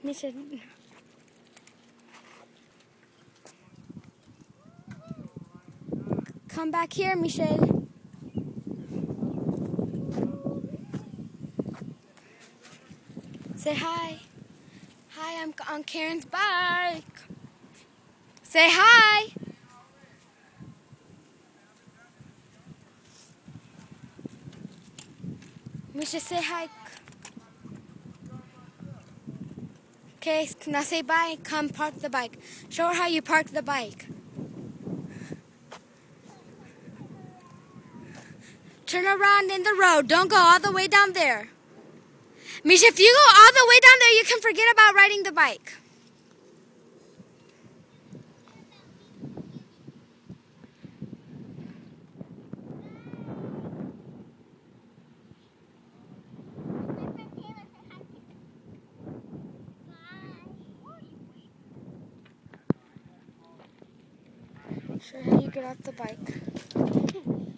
Misha, come back here, Michelle. Say hi. Hi, I'm on Karen's bike. Say hi. Misha, say hi. Okay, now say bye. Come park the bike. Show her how you park the bike. Turn around in the road. Don't go all the way down there. Misha, if you go all the way down there, you can forget about riding the bike. Show her how you get off the bike.